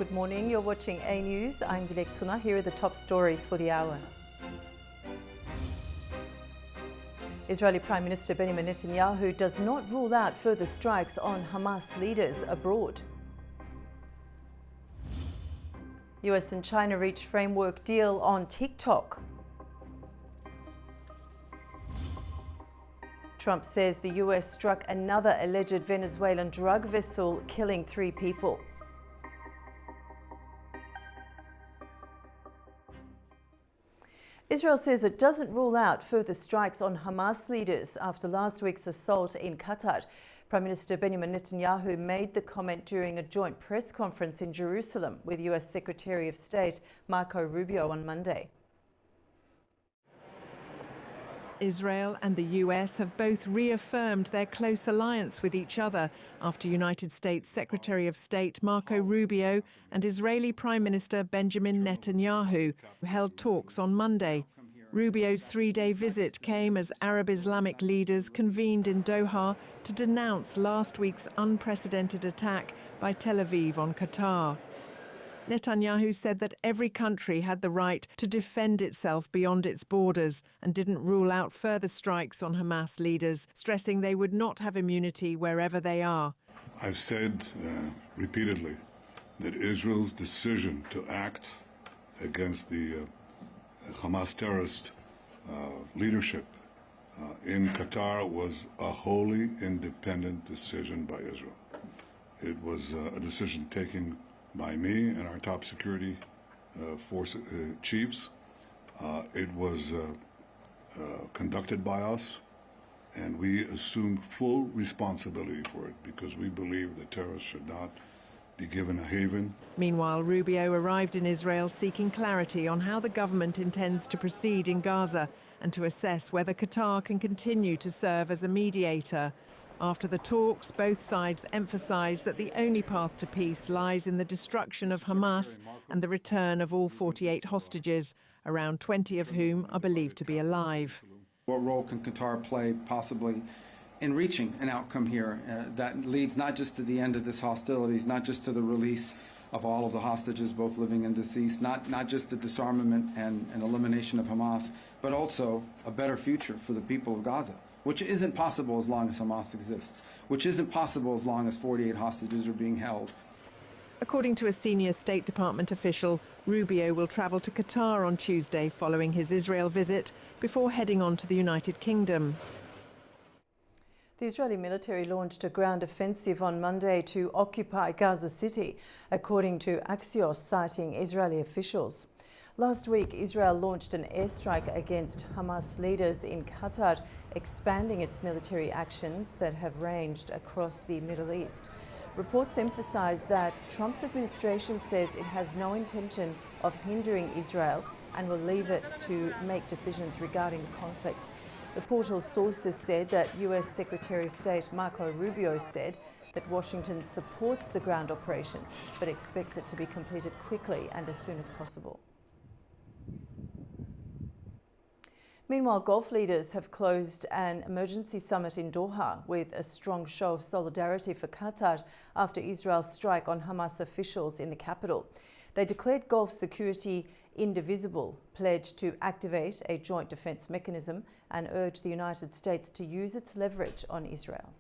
Good morning. You're watching A News. I'm Dilek Tuna. Here are the top stories for the hour. Israeli Prime Minister Benjamin Netanyahu does not rule out further strikes on Hamas leaders abroad. US and China reach framework deal on TikTok. Trump says the US struck another alleged Venezuelan drug vessel, killing 3 people. Israel says it doesn't rule out further strikes on Hamas leaders after last week's assault in Qatar. Prime Minister Benjamin Netanyahu made the comment during a joint press conference in Jerusalem with US Secretary of State Marco Rubio on Monday. Israel and the US have both reaffirmed their close alliance with each other after United States Secretary of State Marco Rubio and Israeli Prime Minister Benjamin Netanyahu held talks on Monday. Rubio's 3-day visit came as Arab Islamic leaders convened in Doha to denounce last week's unprecedented attack by Tel Aviv on Qatar. Netanyahu said that every country had the right to defend itself beyond its borders and didn't rule out further strikes on Hamas leaders, stressing they would not have immunity wherever they are. I've said repeatedly that Israel's decision to act against the Hamas terrorist leadership in Qatar was a wholly independent decision by Israel. It was a decision taken by me and our top security force chiefs. It was conducted by us, and we assumed full responsibility for it because we believe that terrorists should not be given a haven. Meanwhile, Rubio arrived in Israel seeking clarity on how the government intends to proceed in Gaza and to assess whether Qatar can continue to serve as a mediator. After the talks, both sides emphasized that the only path to peace lies in the destruction of Hamas and the return of all 48 hostages, around 20 of whom are believed to be alive. What role can Qatar play possibly in reaching an outcome here that leads not just to the end of this hostilities, not just to the release of all of the hostages, both living and deceased, not just the disarmament and elimination of Hamas, but also a better future for the people of Gaza, which isn't possible as long as Hamas exists, which isn't possible as long as 48 hostages are being held. According to a senior State Department official, Rubio will travel to Qatar on Tuesday following his Israel visit before heading on to the United Kingdom. The Israeli military launched a ground offensive on Monday to occupy Gaza City, according to Axios, citing Israeli officials. Last week, Israel launched an airstrike against Hamas leaders in Qatar, expanding its military actions that have ranged across the Middle East. Reports emphasize that Trump's administration says it has no intention of hindering Israel and will leave it to make decisions regarding the conflict. The portal's sources said that US Secretary of State Marco Rubio said that Washington supports the ground operation, but expects it to be completed quickly and as soon as possible. Meanwhile, Gulf leaders have closed an emergency summit in Doha with a strong show of solidarity for Qatar after Israel's strike on Hamas officials in the capital. They declared Gulf security indivisible, pledged to activate a joint defense mechanism, and urged the United States to use its leverage on Israel.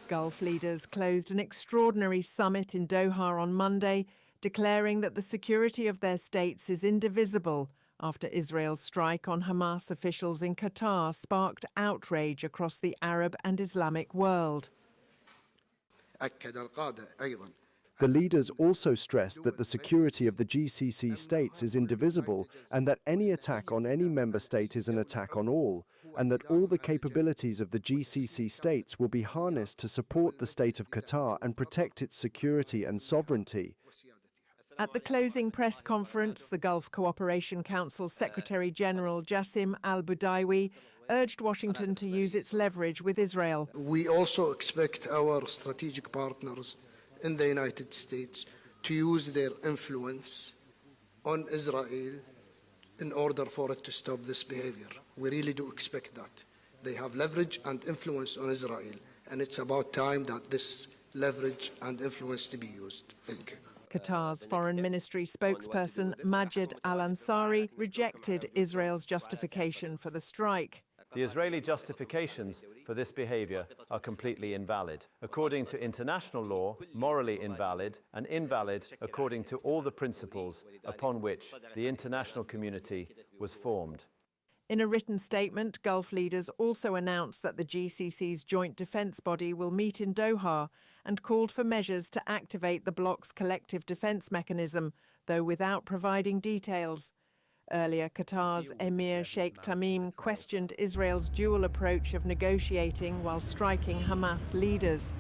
Gulf leaders closed an extraordinary summit in Doha on Monday, declaring that the security of their states is indivisible after Israel's strike on Hamas officials in Qatar sparked outrage across the Arab and Islamic world. The leaders also stressed that the security of the GCC states is indivisible and that any attack on any member state is an attack on all, and that all the capabilities of the GCC states will be harnessed to support the state of Qatar and protect its security and sovereignty. At the closing press conference, the Gulf Cooperation Council Secretary General Jassim al-Budaiwi urged Washington to use its leverage with Israel. We also expect our strategic partners in the United States to use their influence on Israel in order for it to stop this behavior. We really do expect that. They have leverage and influence on Israel, and it's about time that this leverage and influence to be used. Thank you. Qatar's Foreign Ministry spokesperson Majid Al-Ansari rejected Israel's justification for the strike. The Israeli justifications for this behavior are completely invalid. According to international law, morally invalid, and invalid according to all the principles upon which the international community was formed. In a written statement, Gulf leaders also announced that the GCC's joint defence body will meet in Doha and called for measures to activate the bloc's collective defence mechanism, though without providing details. Earlier, Qatar's Emir Sheikh Tamim questioned Israel's dual approach of negotiating while striking Hamas leaders.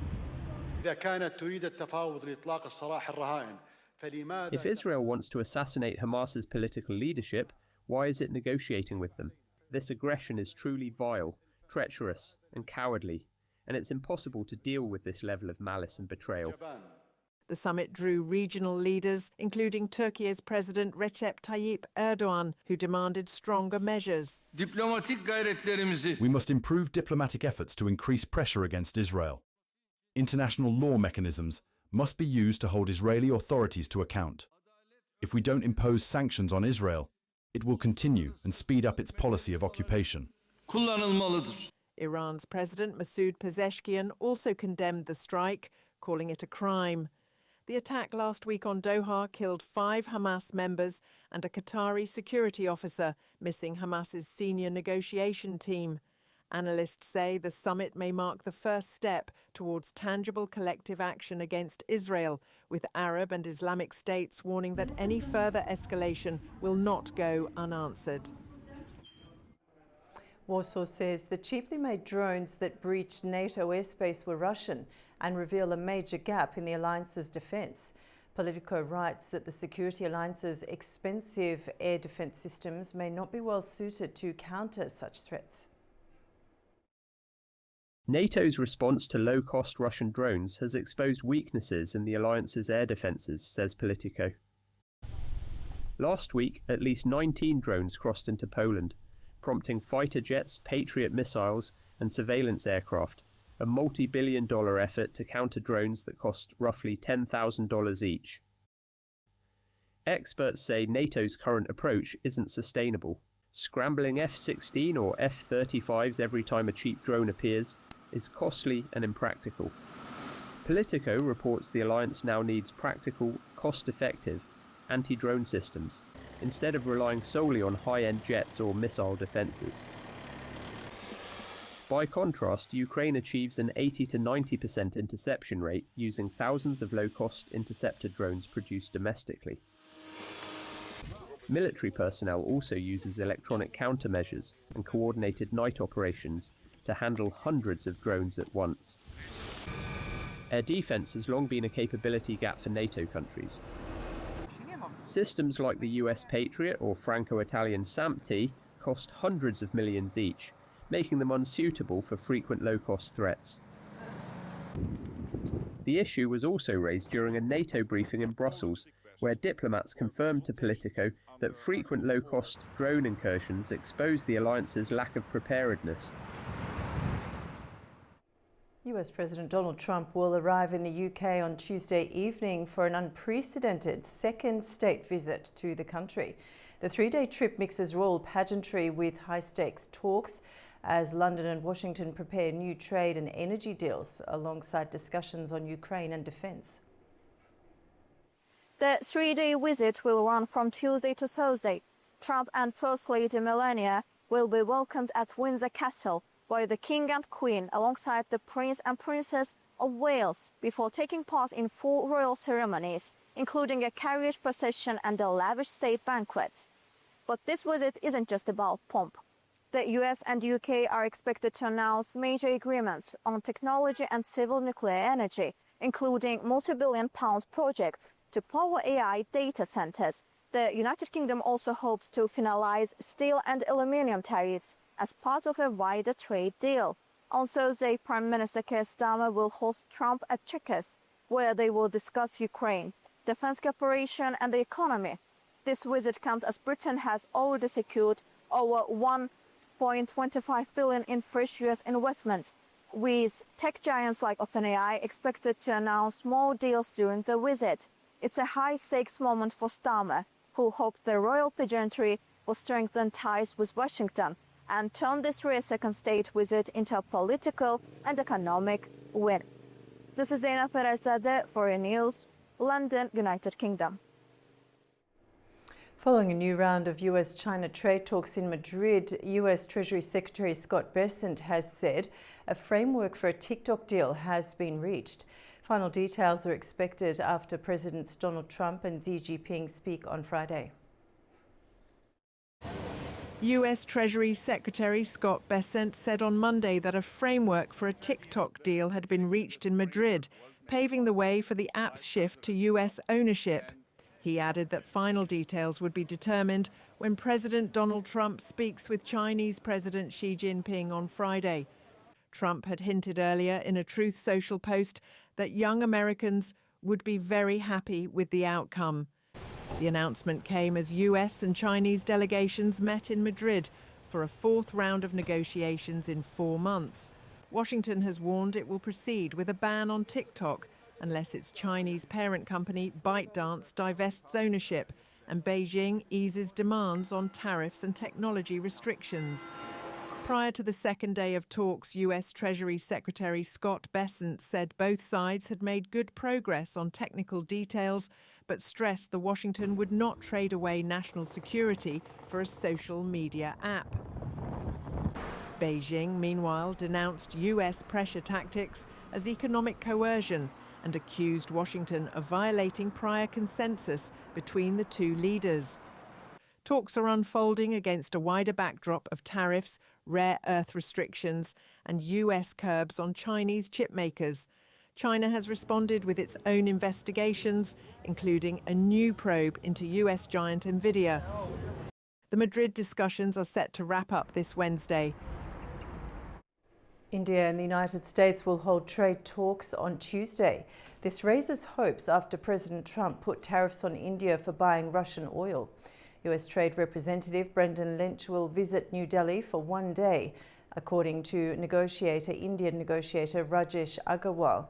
If Israel wants to assassinate Hamas's political leadership, why is it negotiating with them? This aggression is truly vile, treacherous, and cowardly, and it's impossible to deal with this level of malice and betrayal. The summit drew regional leaders, including Turkey's President Recep Tayyip Erdogan, who demanded stronger measures. We must improve diplomatic efforts to increase pressure against Israel. International law mechanisms must be used to hold Israeli authorities to account. If we don't impose sanctions on Israel, it will continue and speed up its policy of occupation. Iran's President Masoud Pezeshkian also condemned the strike, calling it a crime. The attack last week on Doha killed 5 Hamas members and a Qatari security officer, missing Hamas's senior negotiation team. Analysts say the summit may mark the first step towards tangible collective action against Israel, with Arab and Islamic states warning that any further escalation will not go unanswered. Warsaw says the cheaply made drones that breached NATO airspace were Russian and reveal a major gap in the alliance's defence. Politico writes that the security alliance's expensive air defence systems may not be well suited to counter such threats. NATO's response to low-cost Russian drones has exposed weaknesses in the alliance's air defences, says Politico. Last week, at least 19 drones crossed into Poland, prompting fighter jets, Patriot missiles and surveillance aircraft, a multi-billion-dollar effort to counter drones that cost roughly $10,000 each. Experts say NATO's current approach isn't sustainable. Scrambling F-16 or F-35s every time a cheap drone appears is costly and impractical. Politico reports the alliance now needs practical, cost-effective anti-drone systems, instead of relying solely on high-end jets or missile defences. By contrast, Ukraine achieves an 80 to 90% interception rate using thousands of low-cost interceptor drones produced domestically. Military personnel also uses electronic countermeasures and coordinated night operations to handle hundreds of drones at once. Air defence has long been a capability gap for NATO countries. Systems like the US Patriot or Franco-Italian SAMP-T cost hundreds of millions each, making them unsuitable for frequent low-cost threats. The issue was also raised during a NATO briefing in Brussels, where diplomats confirmed to Politico that frequent low-cost drone incursions expose the alliance's lack of preparedness. US President Donald Trump will arrive in the UK on Tuesday evening for an unprecedented second state visit to the country. The 3-day trip mixes royal pageantry with high-stakes talks as London and Washington prepare new trade and energy deals alongside discussions on Ukraine and defence. The 3-day visit will run from Tuesday to Thursday. Trump and First Lady Melania will be welcomed at Windsor Castle by the King and Queen alongside the Prince and Princess of Wales before taking part in 4 royal ceremonies, including a carriage procession and a lavish state banquet. But this visit isn't just about pomp. The US and UK are expected to announce major agreements on technology and civil nuclear energy, including multi-billion-pound projects to power AI data centers. The United Kingdom also hopes to finalize steel and aluminium tariffs as part of a wider trade deal. On Thursday, Prime Minister Keir Starmer will host Trump at Chequers, where they will discuss Ukraine, defense cooperation and the economy. This visit comes as Britain has already secured over $1.25 billion in fresh US investment, with tech giants like OpenAI expected to announce more deals during the visit. It's a high-stakes moment for Starmer, who hopes the royal pageantry will strengthen ties with Washington and turn this rare second state visit into a political and economic win. This is Zeina Ferezadeh, Foreign News, London, United Kingdom. Following a new round of US-China trade talks in Madrid, US Treasury Secretary Scott Bessent has said a framework for a TikTok deal has been reached. Final details are expected after Presidents Donald Trump and Xi Jinping speak on Friday. US Treasury Secretary Scott Bessent said on Monday that a framework for a TikTok deal had been reached in Madrid, paving the way for the app's shift to US ownership. He added that final details would be determined when President Donald Trump speaks with Chinese President Xi Jinping on Friday. Trump had hinted earlier in a Truth Social post that young Americans would be very happy with the outcome. The announcement came as US and Chinese delegations met in Madrid for a fourth round of negotiations in 4 months. Washington has warned it will proceed with a ban on TikTok unless its Chinese parent company ByteDance divests ownership and Beijing eases demands on tariffs and technology restrictions. Prior to the second day of talks, US Treasury Secretary Scott Bessent said both sides had made good progress on technical details, but stressed that Washington would not trade away national security for a social media app. Beijing, meanwhile, denounced US pressure tactics as economic coercion and accused Washington of violating prior consensus between the two leaders. Talks are unfolding against a wider backdrop of tariffs, rare earth restrictions, and US curbs on Chinese chip makers. China has responded with its own investigations, including a new probe into US giant Nvidia. The Madrid discussions are set to wrap up this Wednesday. India and the United States will hold trade talks on Tuesday. This raises hopes after President Trump put tariffs on India for buying Russian oil. US Trade Representative Brendan Lynch will visit New Delhi for 1 day, according to Indian negotiator Rajesh Agarwal.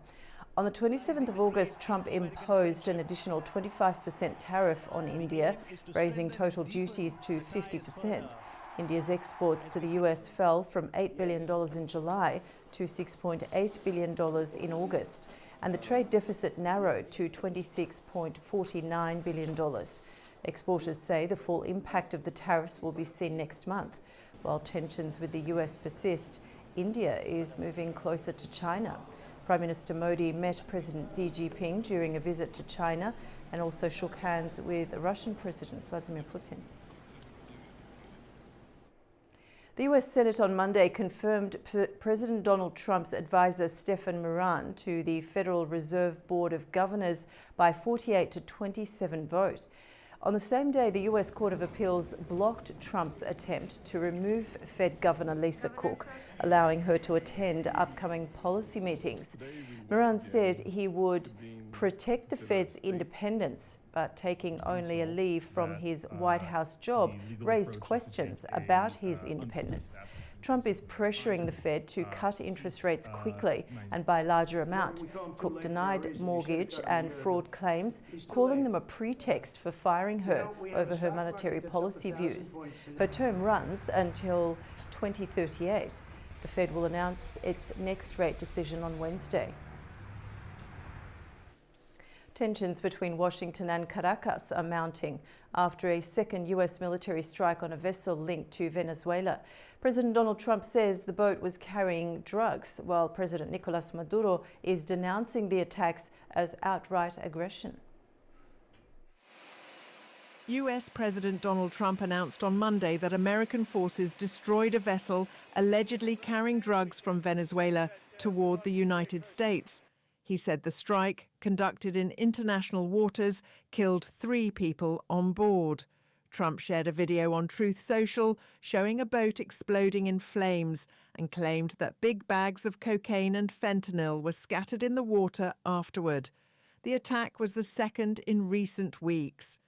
On the 27th of August, Trump imposed an additional 25% tariff on India, raising total duties to 50%. India's exports to the US fell from $8 billion in July to $6.8 billion in August, and the trade deficit narrowed to $26.49 billion. Exporters say the full impact of the tariffs will be seen next month. While tensions with the US persist, India is moving closer to China. Prime Minister Modi met President Xi Jinping during a visit to China and also shook hands with Russian President Vladimir Putin. The US Senate on Monday confirmed President Donald Trump's advisor Stephen Moran to the Federal Reserve Board of Governors by 48 to 27 vote. On the same day, the US Court of Appeals blocked Trump's attempt to remove Fed Governor Lisa Cook, allowing her to attend upcoming policy meetings. Moran said he would protect the Fed's independence, but taking only a leave from his White House job raised questions about his independence. Trump is pressuring the Fed to cut interest rates quickly and by larger amount. Cook denied mortgage and fraud claims, calling them a pretext for firing her over her monetary policy views. Her term runs until 2038. The Fed will announce its next rate decision on Wednesday. Tensions between Washington and Caracas are mounting after a second US military strike on a vessel linked to Venezuela. President Donald Trump says the boat was carrying drugs, while President Nicolas Maduro is denouncing the attacks as outright aggression. US President Donald Trump announced on Monday that American forces destroyed a vessel allegedly carrying drugs from Venezuela toward the United States. He said the strike, conducted in international waters, killed 3 people on board. Trump shared a video on Truth Social showing a boat exploding in flames and claimed that big bags of cocaine and fentanyl were scattered in the water afterward. The attack was the second in recent weeks.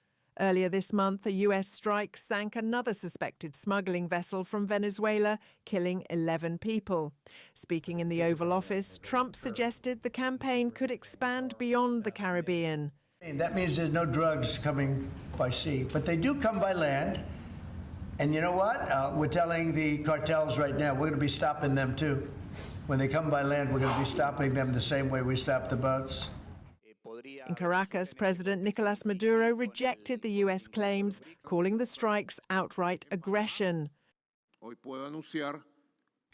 Earlier this month, a US strike sank another suspected smuggling vessel from Venezuela, killing 11 people. Speaking in the Oval Office, Trump suggested the campaign could expand beyond the Caribbean. That means there's no drugs coming by sea, but they do come by land. And you know what? We're telling the cartels right now, we're going to be stopping them too. When they come by land, we're going to be stopping them the same way we stop the boats. In Caracas, President Nicolas Maduro rejected the US claims, calling the strikes outright aggression.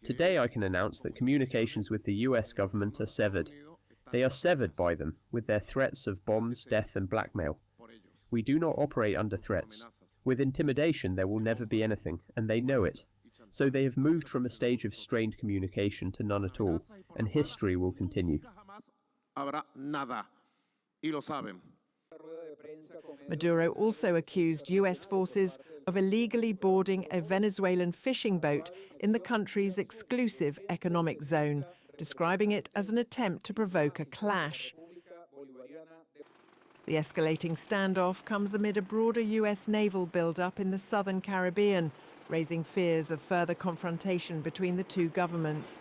Today I can announce that communications with the US government are severed. They are severed by them, with their threats of bombs, death and blackmail. We do not operate under threats. With intimidation there will never be anything, and they know it. So they have moved from a stage of strained communication to none at all, and history will continue. Maduro also accused US forces of illegally boarding a Venezuelan fishing boat in the country's exclusive economic zone, describing it as an attempt to provoke a clash. The escalating standoff comes amid a broader US naval build-up in the southern Caribbean, raising fears of further confrontation between the two governments.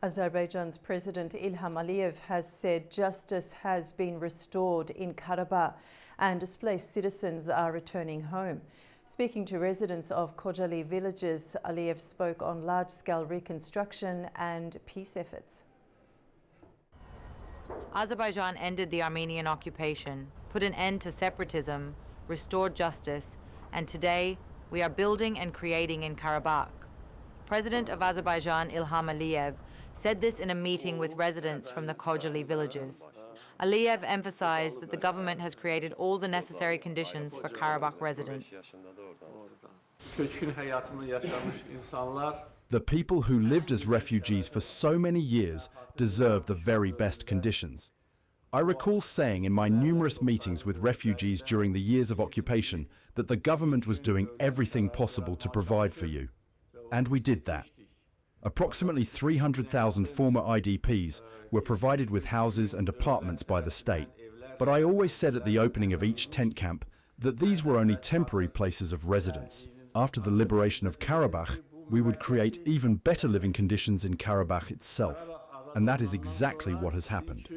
Azerbaijan's President Ilham Aliyev has said justice has been restored in Karabakh and displaced citizens are returning home. Speaking to residents of Khojaly villages, Aliyev spoke on large-scale reconstruction and peace efforts. Azerbaijan ended the Armenian occupation, put an end to separatism, restored justice, and today we are building and creating in Karabakh. President of Azerbaijan Ilham Aliyev said this in a meeting with residents from the Khojaly villages. Aliyev emphasized that the government has created all the necessary conditions for Karabakh residents. The people who lived as refugees for so many years deserve the very best conditions. I recall saying in my numerous meetings with refugees during the years of occupation that the government was doing everything possible to provide for you. And we did that. Approximately 300,000 former IDPs were provided with houses and apartments by the state. But I always said at the opening of each tent camp that these were only temporary places of residence. After the liberation of Karabakh, we would create even better living conditions in Karabakh itself. And that is exactly what has happened.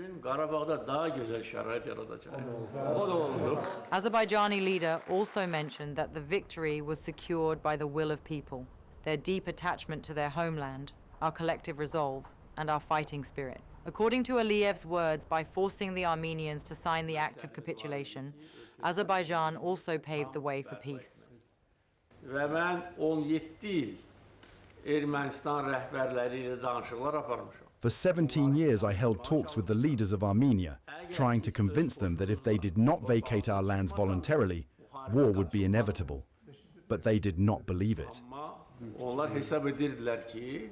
Azerbaijani leader also mentioned that the victory was secured by the will of people, their deep attachment to their homeland, our collective resolve, and our fighting spirit. According to Aliyev's words, by forcing the Armenians to sign the act of capitulation, Azerbaijan also paved the way for peace. For 17 years I held talks with the leaders of Armenia, trying to convince them that if they did not vacate our lands voluntarily, war would be inevitable. But they did not believe it. Onlar hesap edirdiler ki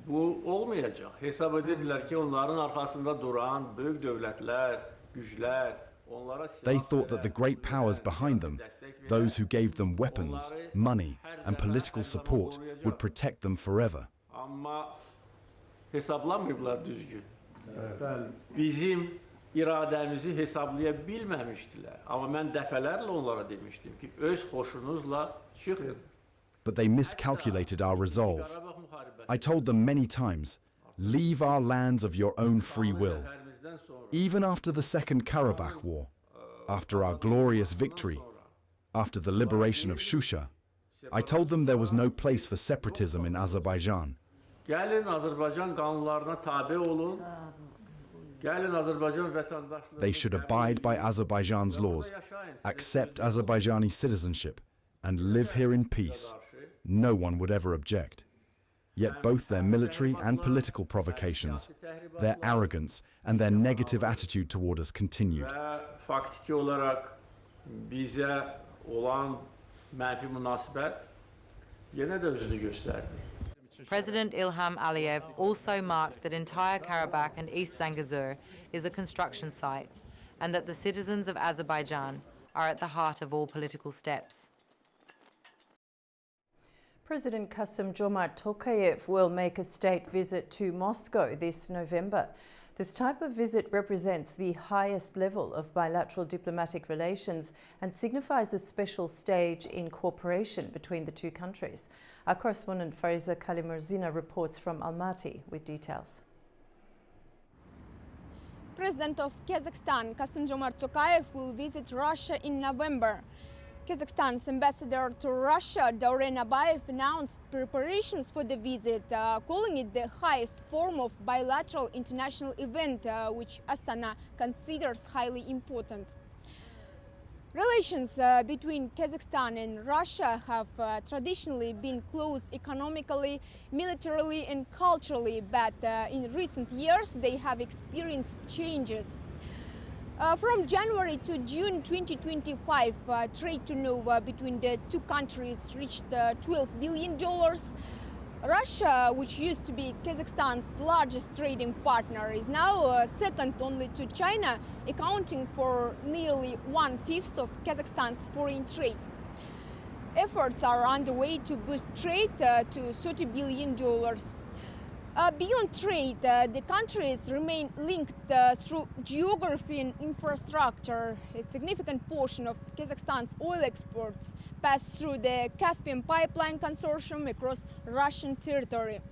bu olmayacak. Hesap edirdiler ki onların arkasında duran büyük devletler, güçler onlara They thought that the great powers behind them, those who gave them weapons, money and political support, would protect them forever. Ama hesaplamıyorlar düzgün. Bizim irademizi hesaplayabilmemiştiler. Ama mən dəfələrlə onlara demişdim ki öz xoşunuzla çıxın. But they miscalculated our resolve. I told them many times, leave our lands of your own free will. Even after the Second Karabakh War, after our glorious victory, after the liberation of Shusha, I told them there was no place for separatism in Azerbaijan. Gəlin Azərbaycan qanunlarına tabe olun. Gəlin Azərbaycan vətəndaşlığı. They should abide by Azerbaijan's laws, accept Azerbaijani citizenship, and live here in peace. No one would ever object. Yet both their military and political provocations, their arrogance and their negative attitude toward us continued. Faktiki olarak bize olan mənfi münasibət yenə də özünü göstərdi. President Ilham Aliyev also marked that entire Karabakh and East Zangezur is a construction site and that the citizens of Azerbaijan are at the heart of all political steps. President Kassym-Jomart Tokayev will make a state visit to Moscow this November. This type of visit represents the highest level of bilateral diplomatic relations and signifies a special stage in cooperation between the two countries. Our correspondent Fariza Kalimurzina reports from Almaty with details. President of Kazakhstan, Kassym-Jomart Tokayev, will visit Russia in November. Kazakhstan's ambassador to Russia, Dauren Abayev, announced preparations for the visit, calling it the highest form of bilateral international event, which Astana considers highly important. Relations between Kazakhstan and Russia have traditionally been close economically, militarily and culturally, but in recent years they have experienced changes. From January to June 2025, trade turnover between the two countries reached $12 billion. Russia, which used to be Kazakhstan's largest trading partner, is now second only to China, accounting for nearly 1/5 of Kazakhstan's foreign trade. Efforts are underway to boost trade to $30 billion. Beyond trade, the countries remain linked through geography and infrastructure. A significant portion of Kazakhstan's oil exports pass through the Caspian Pipeline Consortium across Russian territory.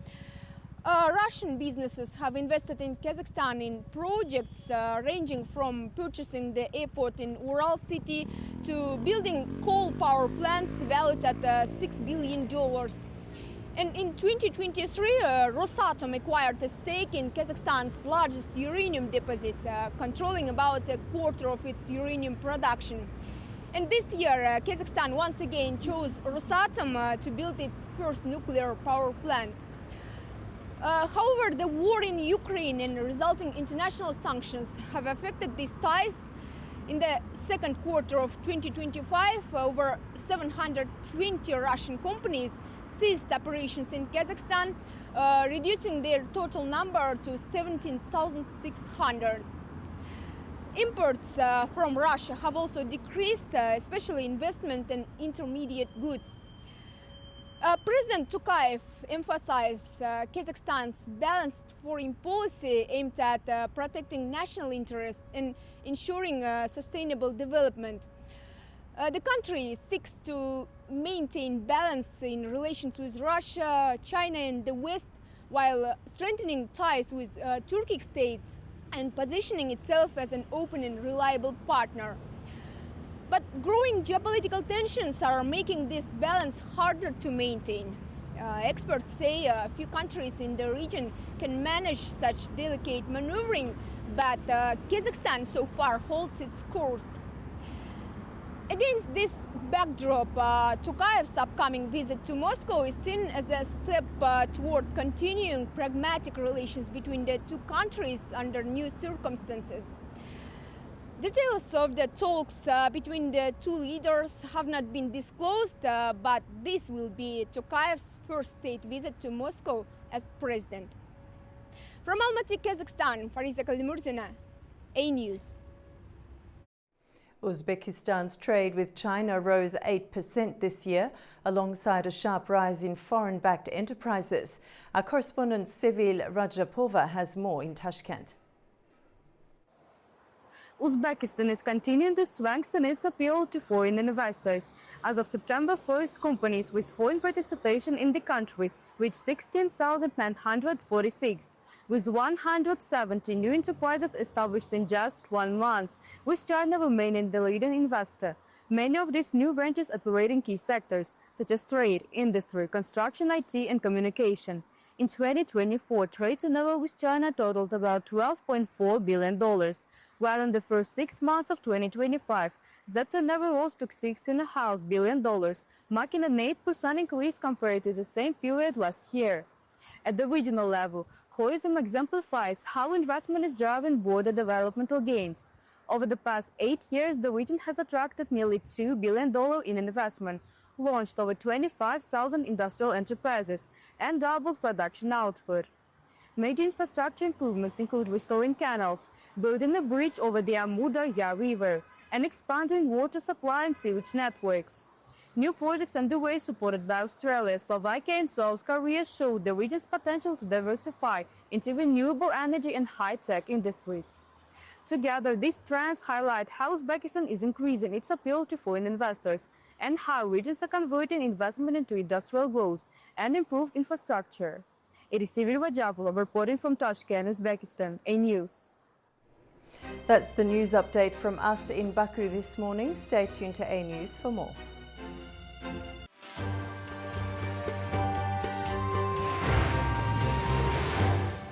Russian businesses have invested in Kazakhstan in projects ranging from purchasing the airport in Ural City to building coal power plants valued at $6 billion. And in 2023, Rosatom acquired a stake in Kazakhstan's largest uranium deposit, controlling about a quarter of its uranium production. And this year, Kazakhstan once again chose Rosatom to build its first nuclear power plant. However, the war in Ukraine and resulting international sanctions have affected these ties. In the second quarter of 2025, over 720 Russian companies ceased operations in Kazakhstan, reducing their total number to 17,600. Imports from Russia have also decreased, especially investment in intermediate goods. President Tokayev emphasized Kazakhstan's balanced foreign policy aimed at protecting national interests and ensuring sustainable development. The country seeks to maintain balance in relations with Russia, China and the West, while strengthening ties with Turkic states and positioning itself as an open and reliable partner. But growing geopolitical tensions are making this balance harder to maintain. Experts say a few countries in the region can manage such delicate maneuvering, but Kazakhstan so far holds its course. Against this backdrop, Tokayev's upcoming visit to Moscow is seen as a step toward continuing pragmatic relations between the two countries under new circumstances. Details of the talks between the two leaders have not been disclosed, but this will be Tokayev's first state visit to Moscow as president. From Almaty, Kazakhstan, Fariza Kalimurzina, A News. Uzbekistan's trade with China rose 8% this year, alongside a sharp rise in foreign-backed enterprises. Our correspondent Sevil Rajapova has more in Tashkent. Uzbekistan is continuing to strengthen its appeal to foreign investors. As of September 1st, companies with foreign participation in the country reached 16,946, with 170 new enterprises established in just 1 month, with China remaining the leading investor. Many of these new ventures operate in key sectors, such as trade, industry, construction, IT, and communication. In 2024, trade turnover with China totaled about $12.4 billion, while in the first 6 months of 2025, that turnover rose to $6.5 billion, marking an 8% increase compared to the same period last year. At the regional level, tourism exemplifies how investment is driving broader developmental gains. Over the past 8 years, the region has attracted nearly $2 billion in investment, launched over 25,000 industrial enterprises, and doubled production output. Major infrastructure improvements include restoring canals, building a bridge over the Amur Darya River, and expanding water supply and sewage networks. New projects underway supported by Australia, Slovakia and South Korea show the region's potential to diversify into renewable energy and high-tech industries. Together, these trends highlight how Uzbekistan is increasing its appeal to foreign investors and how regions are converting investment into industrial growth and improved infrastructure. It is Sivir Vajapova reporting from Tashkent, Uzbekistan, A News. That's the news update from us in Baku this morning. Stay tuned to A News for more.